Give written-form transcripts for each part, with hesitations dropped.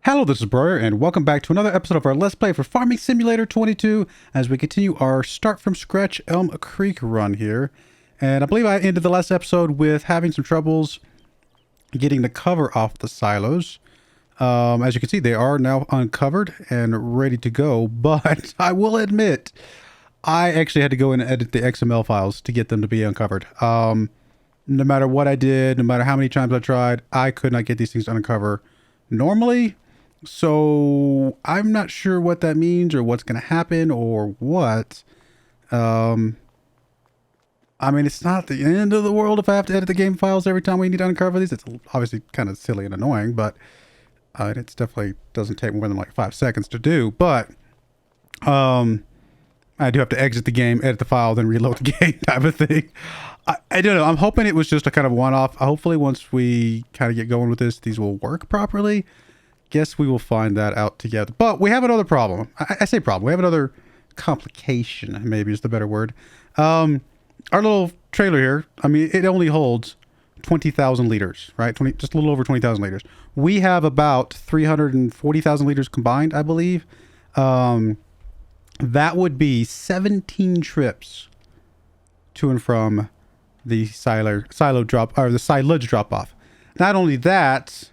Hello, this is Broyar, and welcome back to another episode of our Let's Play for Farming Simulator 22 as we continue our start from scratch Elmcreek run here. And I believe I ended the last episode with having some troubles getting the cover off the silos. As you can see, they are now uncovered and ready to go, but I will admit, I actually had to go in and edit the XML files to get them to be uncovered. No matter what I did, no matter how many times I tried, I could not get these things to uncover normally. So I'm not sure what that means or what's going to happen or what. I mean, it's not the end of the world if I have to edit the game files every time we need to uncover these. It's obviously kind of silly and annoying, but it definitely doesn't take more than like 5 seconds to do. But I do have to exit the game, edit the file, then reload the game type of thing. I don't know. I'm hoping it was just a kind of one-off. Hopefully once we kind of get going with this, these will work properly. Guess we will find that out together. But we have another problem. I say problem. We have another complication, maybe is the better word. Our little trailer here, I mean, it only holds 20,000 liters, right? Just a little over 20,000 liters. We have about 340,000 liters combined, I believe. That would be 17 trips to and from the silo drop, or the silage drop off. Not only that,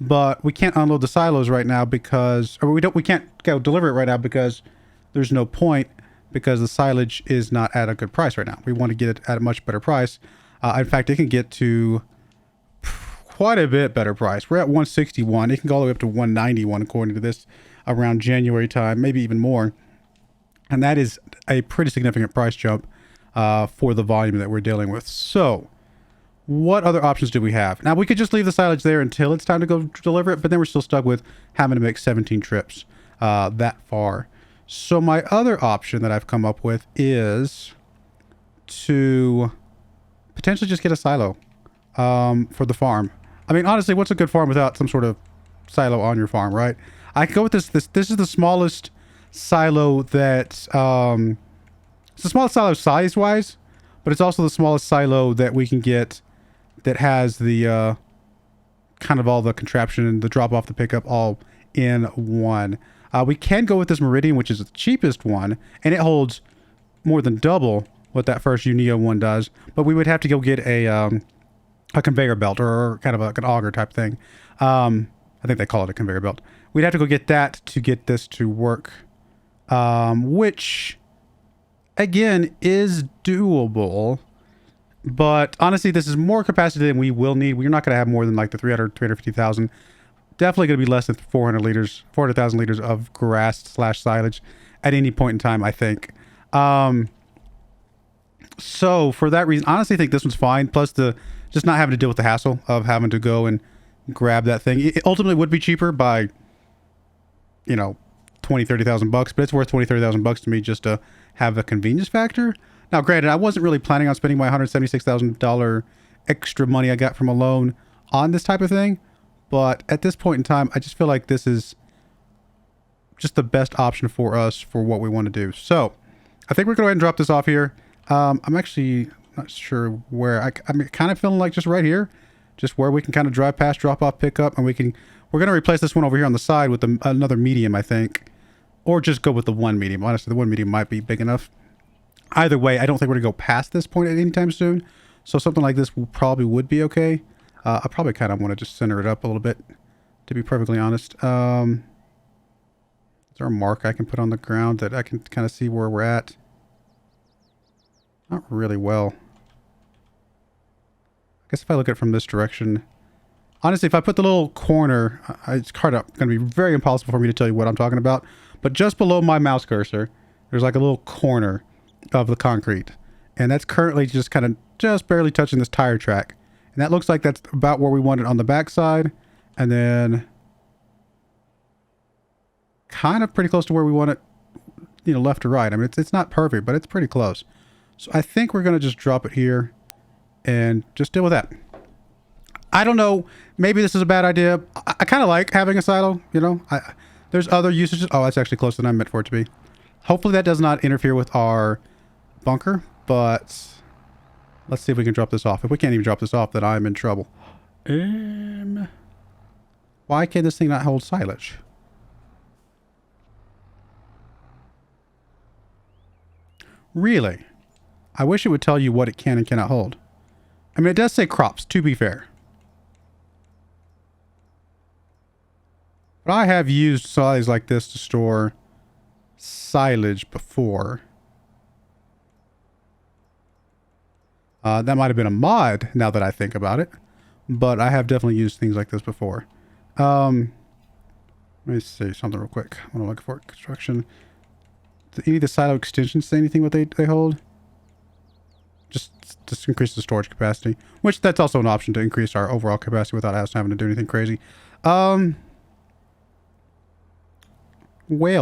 but we can't unload the silos right now because, or we can't go deliver it right now because there's no point, because the silage is not at a good price right now. We want to get it at a much better price. In fact, it can get to quite a bit better price. We're at 161. It can go all the way up to 191 according to this around January time, maybe even more. And that is a pretty significant price jump for the volume that we're dealing with. So what other options do we have? Now, we could just leave the silage there until it's time to go deliver it, but then we're still stuck with having to make 17 trips that far. So my other option that I've come up with is to potentially just get a silo for the farm. I mean, honestly, what's a good farm without some sort of silo on your farm, right? I can go with this. This is the smallest silo that... it's the smallest silo size-wise, but it's also the smallest silo that we can get that has the kind of all the contraption and the drop off the pickup all in one. We can go with this Meridian, which is the cheapest one, and it holds more than double what that first Unio one does, but we would have to go get a conveyor belt, or kind of like an auger type thing. I think they call it a conveyor belt. We'd have to go get that to get this to work, which again is doable. But honestly, this is more capacity than we will need. We're not going to have more than like the 350,000. Definitely going to be less than 400,000 liters of grass/silage at any point in time, I think. So for that reason, honestly, I think this one's fine. Plus the just not having to deal with the hassle of having to go and grab that thing. It ultimately would be cheaper by, you know, 20,000-30,000 bucks, but it's worth 20,000-30,000 bucks to me just to have a convenience factor. Now, granted, I wasn't really planning on spending my $176,000 extra money I got from a loan on this type of thing, but at this point in time, I just feel like this is just the best option for us for what we want to do. So, I think we're going to go ahead and drop this off here. I'm actually not sure where. I'm kind of feeling like just right here, just where we can kind of drive past, drop off, pick up, and we're going to replace this one over here on the side with another medium, I think. Or just go with the one medium. Honestly, the one medium might be big enough. Either way, I don't think we're going to go past this point at any time soon. So something like this would be okay. I probably kind of want to just center it up a little bit, to be perfectly honest. Is there a mark I can put on the ground that I can kind of see where we're at? Not really well. I guess if I look at it from this direction... Honestly, if I put the little corner... it's going to be very impossible for me to tell you what I'm talking about. But just below my mouse cursor, there's like a little corner of the concrete, and that's currently just kind of just barely touching this tire track, and that looks like that's about where we want it on the back side, and then kind of pretty close to where we want it, you know, left to right. I mean, it's not perfect, but it's pretty close. So I think we're going to just drop it here and just deal with that. I don't know, maybe this is a bad idea. I kind of like having a silo, you know. There's other usages. Oh, that's actually closer than I meant for it to be. Hopefully that does not interfere with our bunker, but let's see if we can drop this off. If we can't even drop this off, then I'm in trouble. Why Why can this thing not hold silage? Really? I wish it would tell you what it can and cannot hold. I mean, it does say crops, to be fair. But I have used trolleys like this to store silage before. That might have been a mod, now that I think about it. But I have definitely used things like this before. Let me see something real quick. What am I looking for? Construction. Do any of the silo extensions say anything what they hold? Just increase the storage capacity. Which, that's also an option to increase our overall capacity without us having to do anything crazy. Well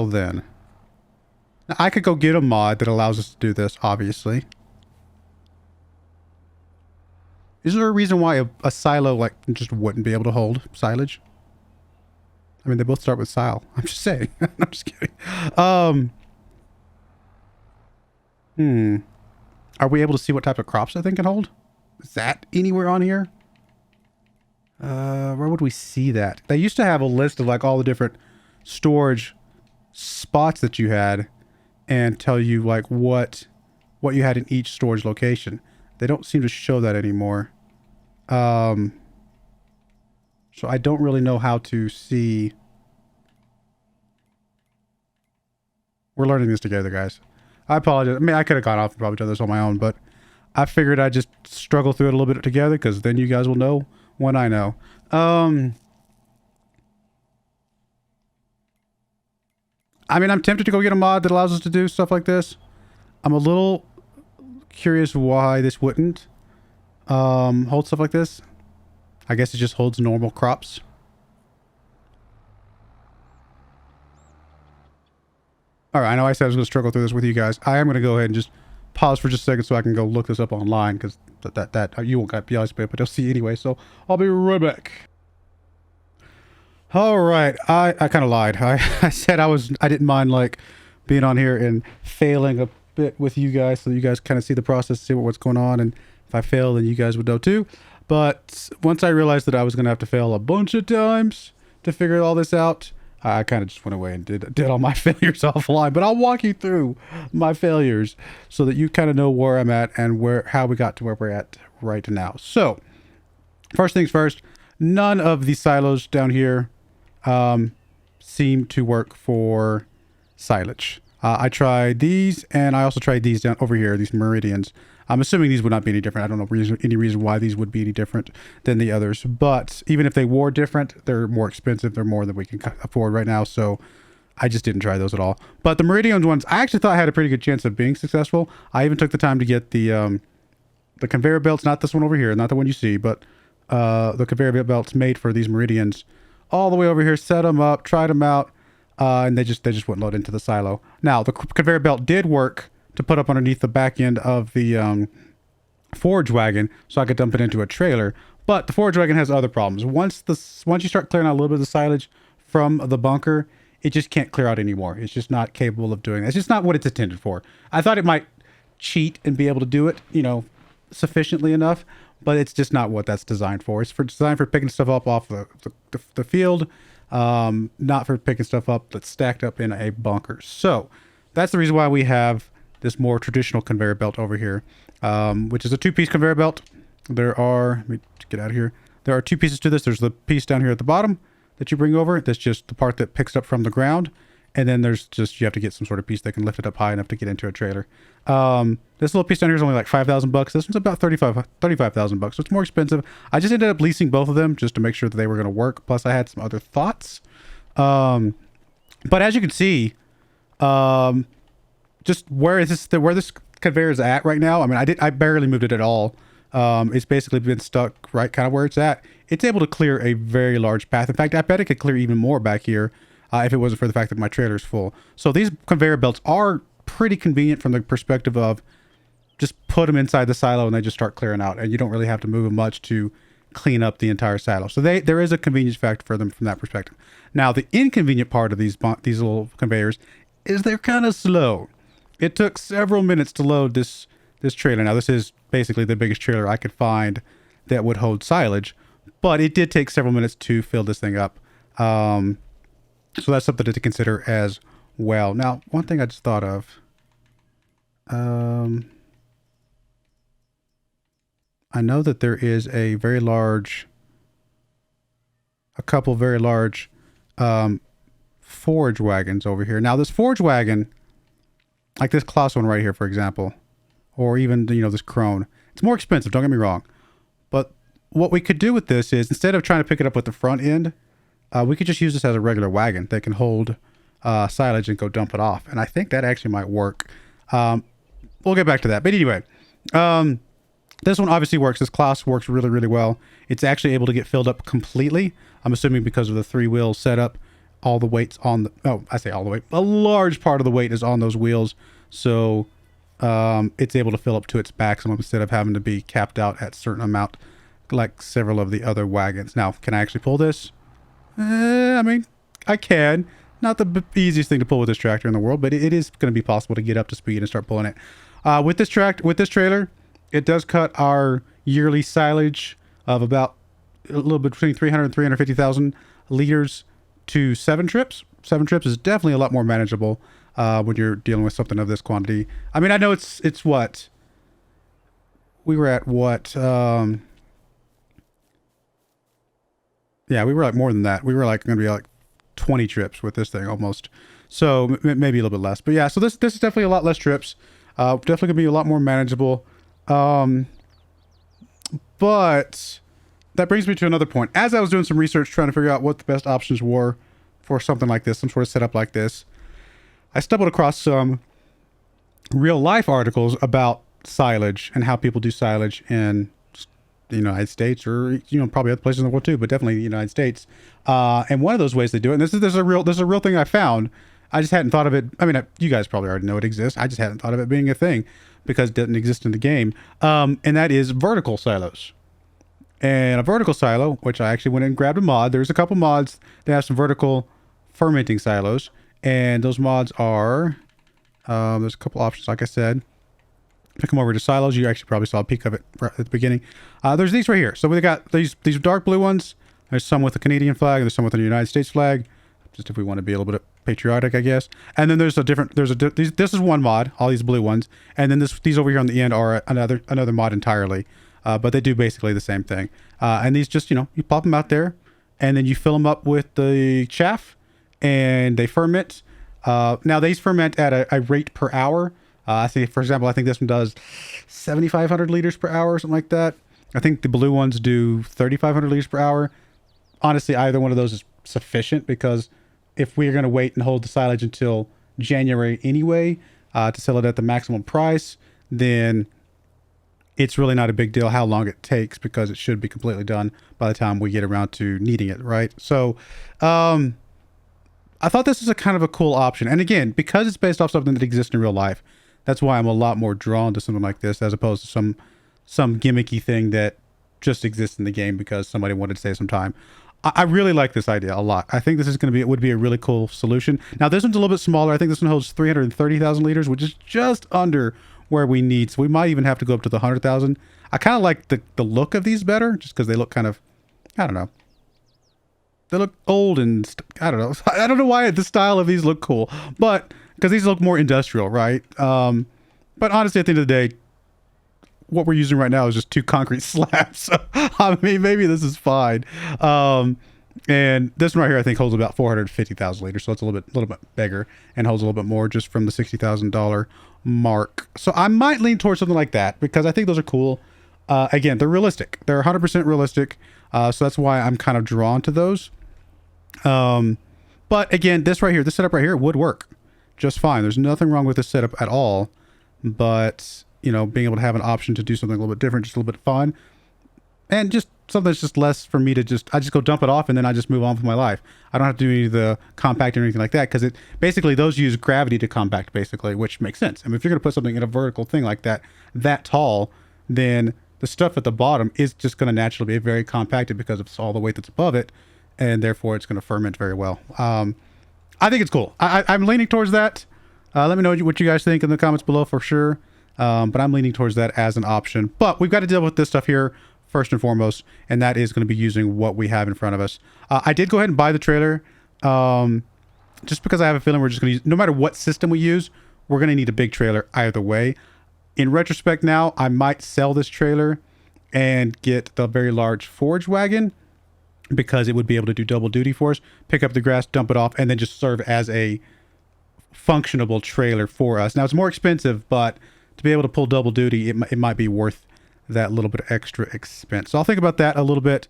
then. Now, I could go get a mod that allows us to do this, obviously. Is there a reason why a silo, like, just wouldn't be able to hold silage? I mean, they both start with sile. I'm just saying. I'm just kidding. Are we able to see what type of crops that thing can hold? Is that anywhere on here? Where would we see that? They used to have a list of, like, all the different storage spots that you had and tell you, like, what you had in each storage location. They don't seem to show that anymore. So I don't really know how to see. We're learning this together, guys. I apologize. I mean, I could have gone off and probably done this on my own, but I figured I'd just struggle through it a little bit together because then you guys will know when I know. I mean, I'm tempted to go get a mod that allows us to do stuff like this. I'm a little curious why this wouldn't hold stuff like this. I guess it just holds normal crops. All right, I know I said I was going to struggle through this with you guys. I am going to go ahead and just pause for just a second so I can go look this up online because that you won't be able to see anyway. So I'll be right back. All right, I kind of lied. I said I didn't mind like being on here and failing a bit with you guys so you guys kind of see the process, see what's going on, and if I fail, then you guys would know too. But once I realized that I was going to have to fail a bunch of times to figure all this out, I kind of just went away and did all my failures offline. But I'll walk you through my failures so that you kind of know where I'm at and how we got to where we're at right now. So, first things first, none of these silos down here seem to work for silage. I tried these, and I also tried these down over here, these meridians. I'm assuming these would not be any different. I don't know any reason why these would be any different than the others. But even if they were different, they're more expensive. They're more than we can afford right now. So I just didn't try those at all. But the meridians ones, I actually thought I had a pretty good chance of being successful. I even took the time to get the conveyor belts, not this one over here, not the one you see, but the conveyor belts made for these meridians all the way over here, set them up, tried them out, and they just wouldn't load into the silo. Now, the conveyor belt did work to put up underneath the back end of the forage wagon so I could dump it into a trailer. But the forage wagon has other problems. Once you start clearing out a little bit of the silage from the bunker, it just can't clear out anymore. It's just not capable of doing that. It's just not what it's intended for. I thought it might cheat and be able to do it, sufficiently enough, but it's just not what that's designed for. It's designed for picking stuff up off the field, not for picking stuff up that's stacked up in a bunker. So that's the reason why we have this more traditional conveyor belt over here, which is a two-piece conveyor belt. Let me get out of here. There are two pieces to this. There's the piece down here at the bottom that you bring over. That's just the part that picks up from the ground. And then there's you have to get some sort of piece that can lift it up high enough to get into a trailer. This little piece down here is only like $5,000. This one's about $35,000. So it's more expensive. I just ended up leasing both of them just to make sure that they were going to work. Plus I had some other thoughts. But as you can see, just where this conveyor is at right now. I mean, I barely moved it at all. It's basically been stuck right kind of where it's at. It's able to clear a very large path. In fact, I bet it could clear even more back here if it wasn't for the fact that my trailer's full. So these conveyor belts are pretty convenient from the perspective of just put them inside the silo and they just start clearing out, and you don't really have to move them much to clean up the entire silo. So there is a convenience factor for them from that perspective. Now, the inconvenient part of these little conveyors is they're kind of slow. It took several minutes to load this trailer. Now, this is basically the biggest trailer I could find that would hold silage, but it did take several minutes to fill this thing up. So that's something to consider as well. Now, one thing I just thought of. I know that there is a couple very large forage wagons over here. Now, this forage wagon, like this Klaus one right here, for example, or even, this Krone, it's more expensive, don't get me wrong. But what we could do with this is, instead of trying to pick it up with the front end, we could just use this as a regular wagon that can hold silage and go dump it off. And I think that actually might work. We'll get back to that. But anyway, this one obviously works. This Klaus works really, really well. It's actually able to get filled up completely. I'm assuming because of the 3-wheel setup, all the weight's on the... Oh, I say all the weight. A large part of the weight is on those wheels. So it's able to fill up to its maximum instead of having to be capped out at a certain amount like several of the other wagons. Now, can I actually pull this? I mean, I can. Not the easiest thing to pull with this tractor in the world, but it is going to be possible to get up to speed and start pulling it. With this trailer, it does cut our yearly silage of about a little bit between 300 and 350,000 liters to 7 trips. 7 trips is definitely a lot more manageable when you're dealing with something of this quantity. I mean, I know it's what? We were at what? Yeah, we were like more than that. We were like going to be like 20 trips with this thing almost. So maybe a little bit less. But yeah, so this is definitely a lot less trips. Definitely going to be a lot more manageable. But that brings me to another point. As I was doing some research trying to figure out what the best options were for something like this, some sort of setup like this, I stumbled across some real life articles about silage and how people do silage in the United States, or probably other places in the world too, but definitely the United States. And one of those ways they do it, and this is a real thing I found. I just hadn't thought of it. I mean, you guys probably already know it exists. I just hadn't thought of it being a thing because it doesn't exist in the game. And that is vertical silos. And a vertical silo, which I actually went and grabbed a mod. There's a couple mods that have some vertical fermenting silos. And those mods are, there's a couple options, like I said. Pick them over to silos. You actually probably saw a peek of it right at the beginning. There's these right here. So we got these dark blue ones. There's some with the Canadian flag. There's some with the United States flag. Just if we want to be a little bit patriotic, I guess. And then this is one mod, all these blue ones. And then these over here on the end are another mod entirely. But they do basically the same thing. And these just, you pop them out there and then you fill them up with the chaff and they ferment. Now these ferment at a rate per hour. I think, for example, I think this one does 7,500 liters per hour or something like that. I think the blue ones do 3,500 liters per hour. Honestly, either one of those is sufficient because if we're going to wait and hold the silage until January anyway to sell it at the maximum price, then it's really not a big deal how long it takes because it should be completely done by the time we get around to needing it, right? So I thought this is a kind of a cool option. And again, because it's based off something that exists in real life, that's why I'm a lot more drawn to something like this as opposed to some gimmicky thing that just exists in the game because somebody wanted to save some time. I really like this idea a lot. I think this is would be a really cool solution. Now this one's a little bit smaller. I think this one holds 330,000 liters, which is just under where we need. So we might even have to go up to the 100,000. I kind of like the look of these better just because they look kind of, I don't know. They look old and I don't know. I don't know why the style of these look cool, but because these look more industrial, right? But honestly, at the end of the day, what we're using right now is just 2 concrete slabs. So, I mean, maybe this is fine. And this one right here, I think holds about 450,000 liters. So it's a little bit bigger and holds a little bit more just from the $60,000 mark. So I might lean towards something like that because I think those are cool. Again, they're realistic. They're 100% realistic. So that's why I'm kind of drawn to those. But again, this setup right here would work just fine. There's nothing wrong with this setup at all, but being able to have an option to do something a little bit different, just a little bit fun and just something that's just less for me to I just go dump it off and then I just move on with my life. I don't have to do any of the compacting or anything like that. Cause basically those use gravity to compact basically, which makes sense. I mean, if you're going to put something in a vertical thing like that tall, then the stuff at the bottom is just going to naturally be very compacted because of all the weight that's above it. And therefore it's going to ferment very well. I think it's cool. I'm leaning towards that. Let me know what you guys think in the comments below for sure. But I'm leaning towards that as an option. But we've got to deal with this stuff here first and foremost, and that is going to be using what we have in front of us. I did go ahead and buy the trailer, just because I have a feeling we're just going to use, no matter what system we use, we're going to need a big trailer either way. In retrospect now, I might sell this trailer and get the very large forage wagon, because it would be able to do double duty for us, pick up the grass, dump it off, and then just serve as a functionable trailer for us. Now, it's more expensive, but to be able to pull double duty, it might be worth that little bit of extra expense. So I'll think about that a little bit.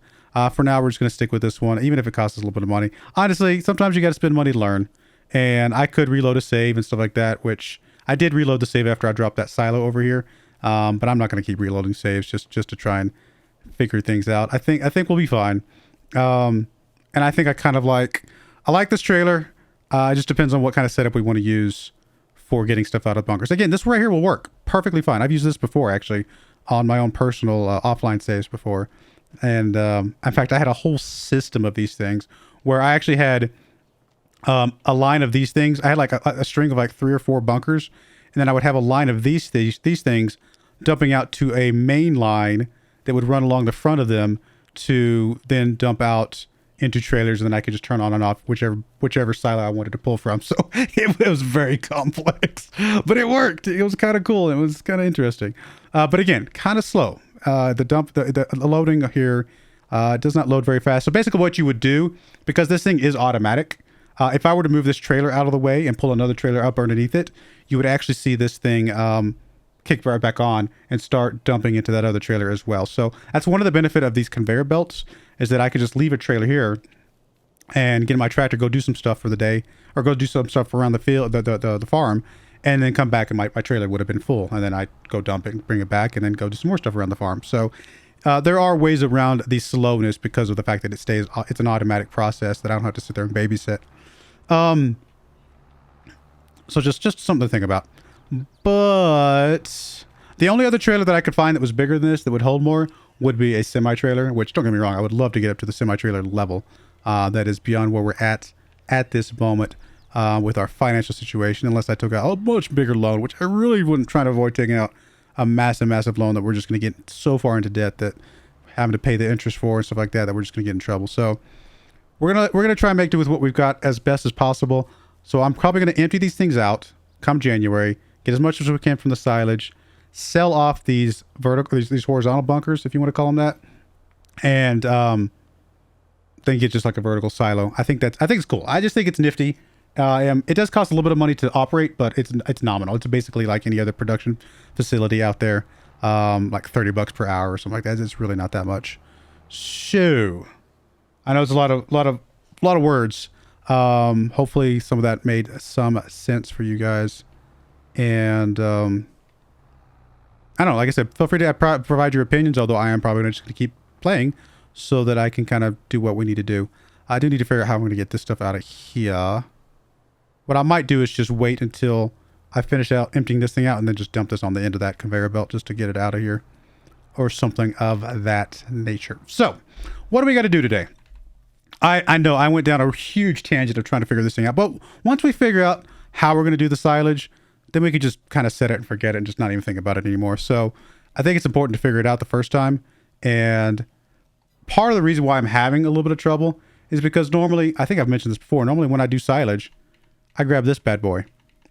For now, we're just going to stick with this one, even if it costs us a little bit of money. Honestly, sometimes you got to spend money to learn, and I could reload a save and stuff like that, which I did reload the save after I dropped that silo over here. But I'm not going to keep reloading saves just to try and figure things out. I think we'll be fine. And I think I like this trailer. It just depends on what kind of setup we want to use for getting stuff out of bunkers. Again, this right here will work perfectly fine. I've used this before, actually, on my own personal offline saves before. And in fact, I had a whole system of these things where I actually had a line of these things. I had like a string of like 3 or 4 bunkers, and then I would have a line of these things dumping out to a main line that would run along the front of them to then dump out into trailers, and then I could just turn on and off whichever silo I wanted to pull from. So it was very complex, but it worked. It was kind of cool. It was kind of interesting, but again, kind of slow. The loading here does not load very fast. So basically, what you would do, because this thing is automatic, if I were to move this trailer out of the way and pull another trailer up underneath it, you would actually see this thing kick right back on and start dumping into that other trailer as well. So that's one of the benefit of these conveyor belts, is that I could just leave a trailer here and get my tractor, go do some stuff for the day, or go do some stuff around the field, the farm, and then come back and my trailer would have been full, and then I'd go dump it, bring it back, and then go do some more stuff around the farm. So there are ways around the slowness because of the fact that it's an automatic process that I don't have to sit there and babysit. So just something to think about. But the only other trailer that I could find that was bigger than this, that would hold more, would be a semi-trailer, which, don't get me wrong, I would love to get up to the semi-trailer level. That is beyond where we're at this moment with our financial situation, unless I took out a much bigger loan, which I really wouldn't try to avoid taking out a massive loan that we're just going to get so far into debt that having to pay the interest for and stuff like that we're just going to get in trouble. So we're gonna try and make do with what we've got as best as possible. So I'm probably going to empty these things out come January, get as much as we can from the silage, sell off these these horizontal bunkers, if you want to call them that, and then get just like a vertical silo. I think it's cool. I just think it's nifty. It does cost a little bit of money to operate, but it's nominal. It's basically like any other production facility out there, like $30 per hour or something like that. It's really not that much. So I know it's a lot of words. Hopefully some of that made some sense for you guys. And I don't know, like I said, feel free to provide your opinions, although I am probably just going to keep playing so that I can kind of do what we need to do. I do need to figure out how I'm going to get this stuff out of here. What I might do is just wait until I finish out emptying this thing out and then just dump this on the end of that conveyor belt just to get it out of here or something of that nature. So what do we got to do today? I know I went down a huge tangent of trying to figure this thing out, but once we figure out how we're going to do the silage, then we could just kind of set it and forget it and just not even think about it anymore. So I think it's important to figure it out the first time. And part of the reason why I'm having a little bit of trouble is because normally, I think I've mentioned this before, normally when I do silage, I grab this bad boy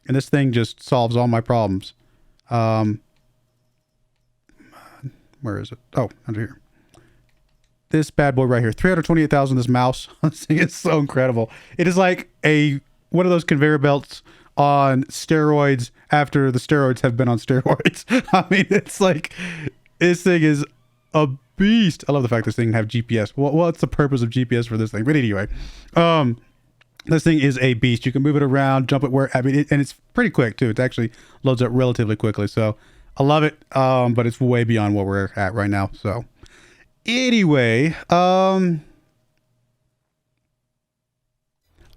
and this thing just solves all my problems. Where is it? Oh, under here. This bad boy right here, 328,000, this mouse. This thing is so incredible. It is like one of those conveyor belts on steroids after the steroids have been on steroids. I mean, it's like, this thing is a beast. I love the fact this thing can have GPS. What's the purpose of GPS for this thing? But anyway, this thing is a beast. You can move it around, jump it where, I mean, and it's pretty quick too. It actually loads up relatively quickly. So I love it. But it's way beyond what we're at right now. So anyway, I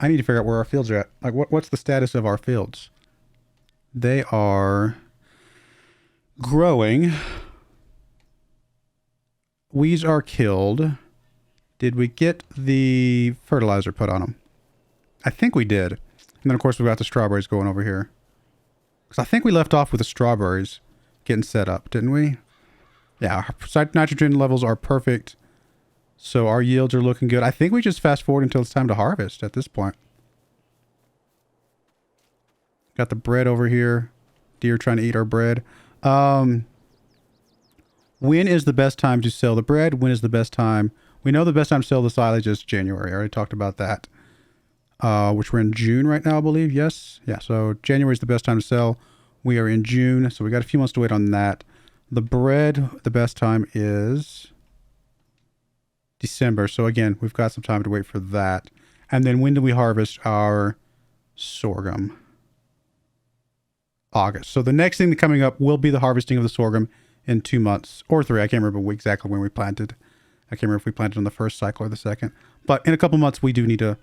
need to figure out where our fields are at. Like, what's the status of our fields? They are growing. Weeds are killed. Did we get the fertilizer put on them? I think we did. And then, of course, we've got the strawberries going over here. Because I think we left off with the strawberries getting set up, didn't we? Yeah, our site nitrogen levels are perfect. So our yields are looking good. I think we just fast forward until it's time to harvest at this point. Got the bread over here. Deer trying to eat our bread. When is the best time to sell the bread? When is the best time? We know the best time to sell the silage is January. I already talked about that. Which we're in June right now, I believe. Yes. Yeah, so January is the best time to sell. We are in June, so we got a few months to wait on that. The bread, the best time is December. So again, we've got some time to wait for that. And then when do we harvest our sorghum? August. So the next thing coming up will be the harvesting of the sorghum in 2 months or 3. I can't remember exactly when we planted. I can't remember if we planted on the first cycle or the second. But in a couple months, we do need to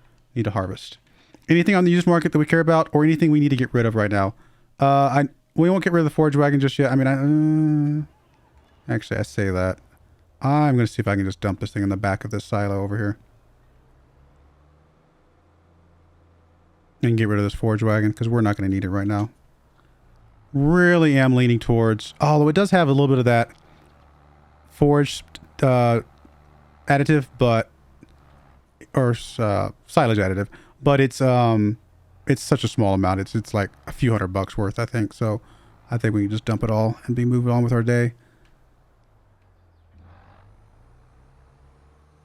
harvest. Anything on the used market that we care about, or anything we need to get rid of right now? We won't get rid of the forage wagon just yet. I mean, actually, I say that. I'm going to see if I can just dump this thing in the back of this silo over here. And get rid of this forage wagon, because we're not going to need it right now. Really am leaning towards, although it does have a little bit of that forage additive, but, or silage additive, but it's such a small amount. It's like a few $100 worth, I think. So I think we can just dump it all and be moving on with our day.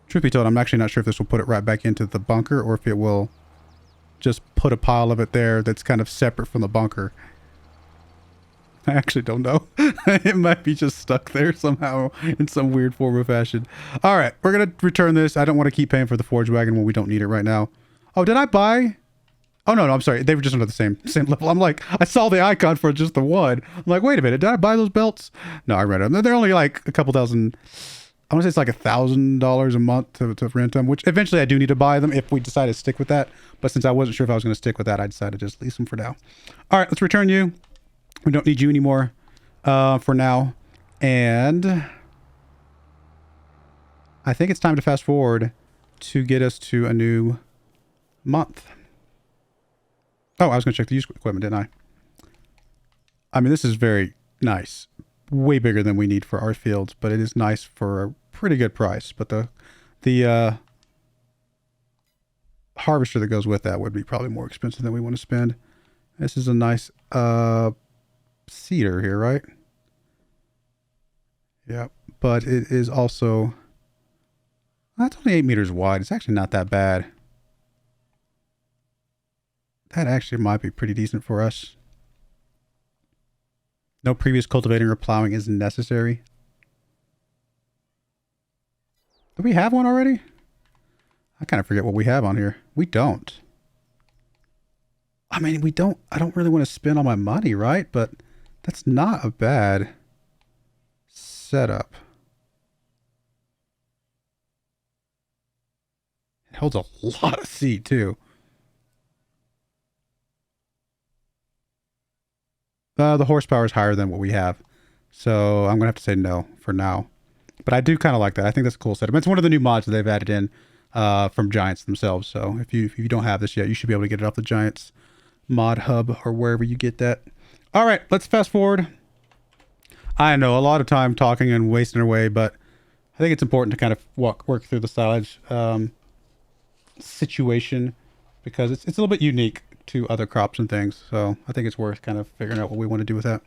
Truth be told, I'm actually not sure if this will put it right back into the bunker or if it will just put a pile of it there that's kind of separate from the bunker. I actually don't know. It might be just stuck there somehow in some weird form or fashion. All right, we're going to return this. I don't want to keep paying for the forage wagon when we don't need it right now. Oh, did I buy? Oh, no, I'm sorry. They were just under the same level. I'm like, I saw the icon for just the one. I'm like, wait a minute. Did I buy those belts? No, I read them. They're only like a couple thousand. I want to say it's like $1,000 a month to rent them, which eventually I do need to buy them if we decide to stick with that. But since I wasn't sure if I was going to stick with that, I decided to just lease them for now. All right, let's return you. We don't need you anymore for now. And I think it's time to fast forward to get us to a new month. Oh, I was going to check the used equipment, didn't I? I mean, this is very nice. Way bigger than we need for our fields, but it is nice for a pretty good price. But the harvester that goes with that would be probably more expensive than we want to spend. This is a nice cedar here, right? Yeah, but it is also, that's only 8 meters wide. It's actually not that bad. That actually might be pretty decent for us. No previous cultivating or plowing is necessary. Do we have one already? I kind of forget what we have on here. We don't. I mean, I don't really want to spend all my money, right? But that's not a bad setup. It holds a lot of seed too. The horsepower is higher than what we have. So I'm going to have to say no for now. But I do kind of like that. I think that's a cool setup. It's one of the new mods that they've added in from Giants themselves. So if you don't have this yet, you should be able to get it off the Giants mod hub or wherever you get that. All right, let's fast forward. I know a lot of time talking and wasting away, but I think it's important to kind of work through the silage situation because it's a little bit unique to other crops and things. So I think it's worth kind of figuring out what we want to do with that.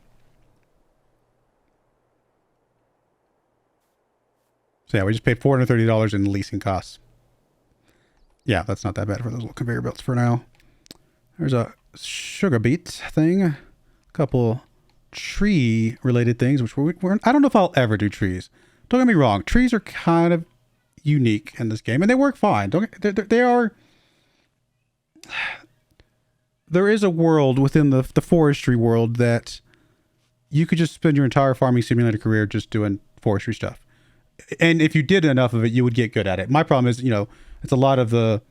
So yeah, we just paid $430 in leasing costs. Yeah, that's not that bad for those little conveyor belts for now. There's a sugar beet thing. A couple tree related things, which I don't know if I'll ever do trees. Don't get me wrong. Trees are kind of unique in this game and they work fine. There is a world within the forestry world that you could just spend your entire farming simulator career just doing forestry stuff. And if you did enough of it, you would get good at it. My problem is, it's a lot of the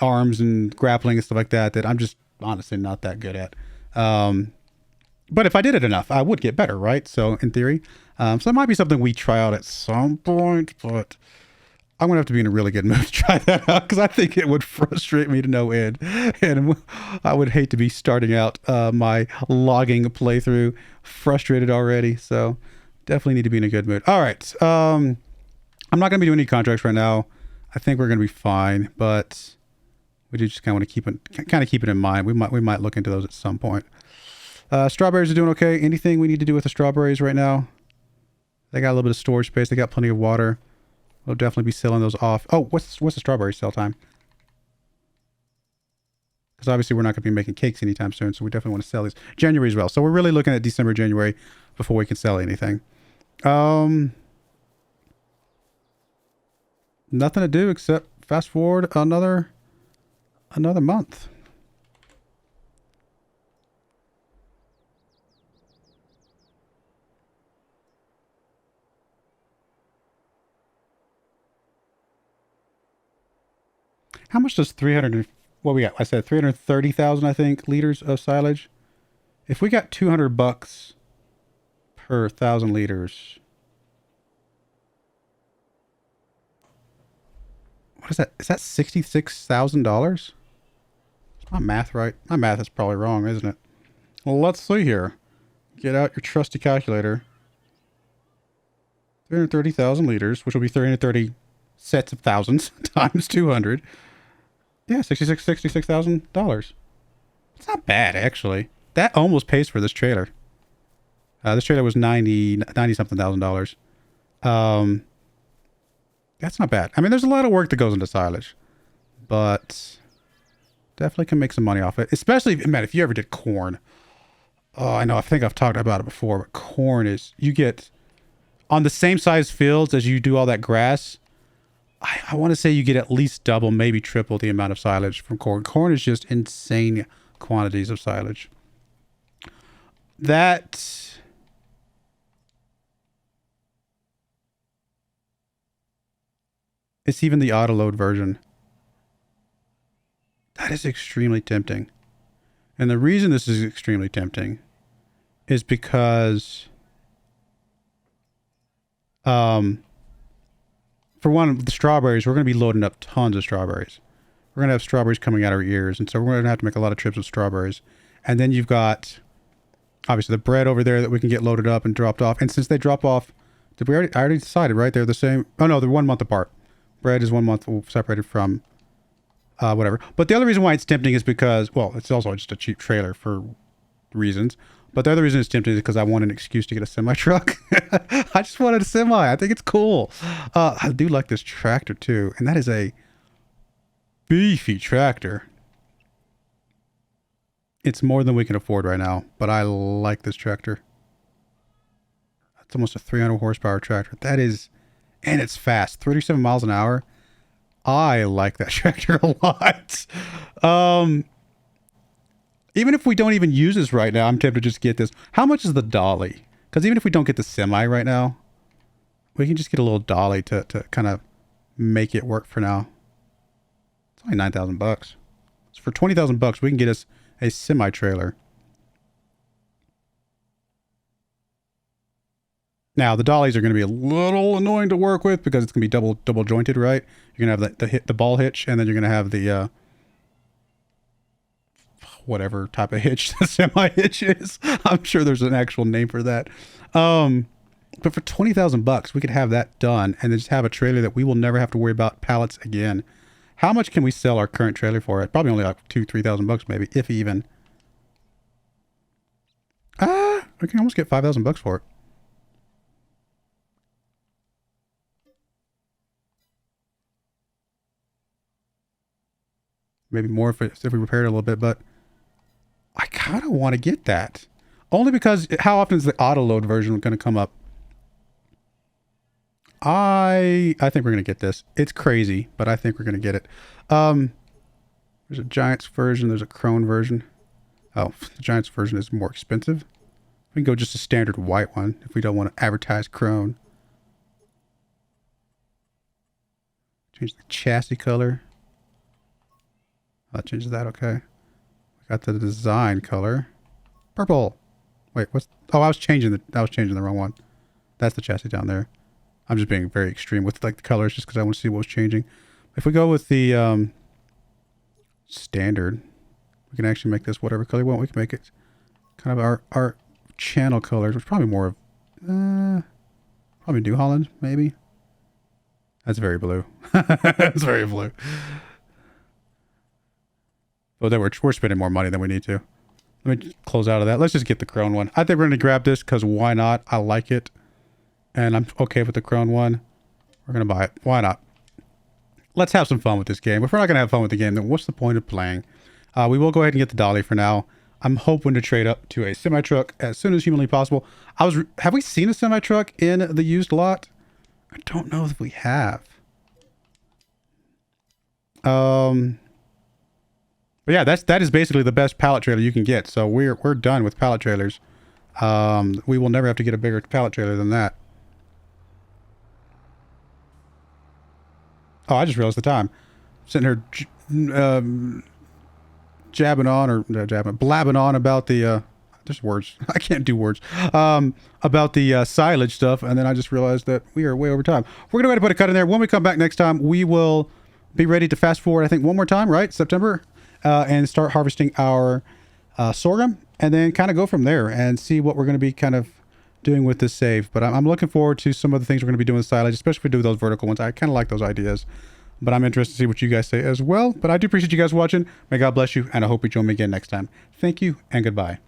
arms and grappling and stuff like that I'm just honestly not that good at. But if I did it enough, I would get better, right? So in theory, so it might be something we try out at some point, but I'm going to have to be in a really good mood to try that out because I think it would frustrate me to no end. And I would hate to be starting out my logging playthrough frustrated already. So, Definitely need to be in a good mood. All right. I'm not going to be doing any contracts right now. I think we're going to be fine, but we do just kind of want to keep it in mind. We might look into those at some point. Strawberries are doing okay. Anything we need to do with the strawberries right now? They got a little bit of storage space. They got plenty of water. We'll definitely be selling those off. Oh, what's the strawberry sale time? Because obviously we're not going to be making cakes anytime soon, so we definitely want to sell these. January as well. So we're really looking at December, January before we can sell anything. Nothing to do except fast forward another month. How much does 300, what we got? I said 330,000, I think, liters of silage. If we got $200 per 1,000 liters, what is that? Is that $66,000? Is my math right? My math is probably wrong, isn't it? Well, let's see here. Get out your trusty calculator. 330,000 liters, which will be 330 sets of thousands times 200. Yeah, $66,000. It's not bad, actually. That almost pays for this trailer. This trailer was $90 something thousand. That's not bad. I mean, there's a lot of work that goes into silage, but definitely can make some money off it. Especially, man, if you ever did corn. Oh, I know. I think I've talked about it before, but corn is, you get on the same size fields as you do all that grass. I want to say you get at least double, maybe triple the amount of silage from corn. Corn is just insane quantities of silage. That it's even the auto load version. That is extremely tempting. And the reason this is extremely tempting is because for one, the strawberries, we're going to be loading up tons of strawberries. We're going to have strawberries coming out of our ears. And so we're going to have to make a lot of trips with strawberries. And then you've got, obviously, the bread over there that we can get loaded up and dropped off. And since they drop off, I already decided, right? They're the same. Oh, no, they're 1 month apart. Bread is 1 month separated from whatever. But the other reason why it's tempting is because, well, it's also just a cheap trailer for reasons. But the other reason it's tempting is because I want an excuse to get a semi-truck. I just wanted a semi. I think it's cool. I do like this tractor too. And that is a beefy tractor. It's more than we can afford right now. But I like this tractor. It's almost a 300 horsepower tractor. That is, and it's fast. 37 miles an hour. I like that tractor a lot. Even if we don't even use this right now, I'm tempted to just get this. How much is the dolly? Because even if we don't get the semi right now, we can just get a little dolly to kind of make it work for now. It's only $9,000. So for $20,000, we can get us a semi trailer. Now the dollies are going to be a little annoying to work with because it's going to be double jointed, right? You're going to have the ball hitch, and then you're going to have the whatever type of hitch the semi hitch is. I'm sure there's an actual name for that. But for $20,000, we could have that done and then just have a trailer that we will never have to worry about pallets again. How much can we sell our current trailer for? It probably only like $2,000-3,000 maybe, if even. We can almost get $5,000 for it. Maybe more if we repair it a little bit, but I kind of want to get that. Only because how often is the auto load version going to come up? I think we're going to get this. It's crazy, but I think we're going to get it. There's a Giants version. There's a Krone version. Oh, the Giants version is more expensive. We can go just a standard white one if we don't want to advertise Krone. Change the chassis color. I'll change that. Okay. We got the design color. Purple. Wait, what's... Oh, I was changing the wrong one. That's the chassis down there. I'm just being very extreme with like the colors just because I want to see what was changing. If we go with the standard, we can actually make this whatever color we want. We can make it kind of our channel colors, which is probably more of Probably New Holland, maybe. That's very blue. That's very blue. Well, then we're spending more money than we need to. Let me close out of that. Let's just get the Chrome one. I think we're going to grab this because why not? I like it. And I'm okay with the Chrome one. We're going to buy it. Why not? Let's have some fun with this game. If we're not going to have fun with the game, then what's the point of playing? We will go ahead and get the dolly for now. I'm hoping to trade up to a semi-truck as soon as humanly possible. Have we seen a semi-truck in the used lot? I don't know if we have. But yeah, that is basically the best pallet trailer you can get. So we're done with pallet trailers. We will never have to get a bigger pallet trailer than that. Oh, I just realized the time. Sitting here blabbing on about the there's words. I can't do words. About the silage stuff, and then I just realized that we are way over time. We're gonna go ahead and put a cut in there. When we come back next time, we will be ready to fast forward, I think, one more time, right? September, and start harvesting our sorghum, and then kind of go from there and see what we're going to be kind of doing with this save. But I'm looking forward to some of the things we're going to be doing with silage, especially if we do those vertical ones. I kind of like those ideas, but I'm interested to see what you guys say as well. But I do appreciate you guys watching. May God bless you, and I hope you join me again next time. Thank you, and goodbye.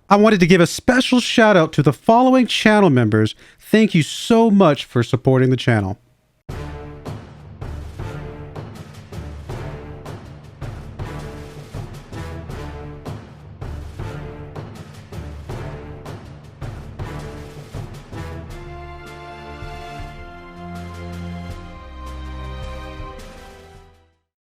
I wanted to give a special shout out to the following channel members. Thank you so much for supporting the channel.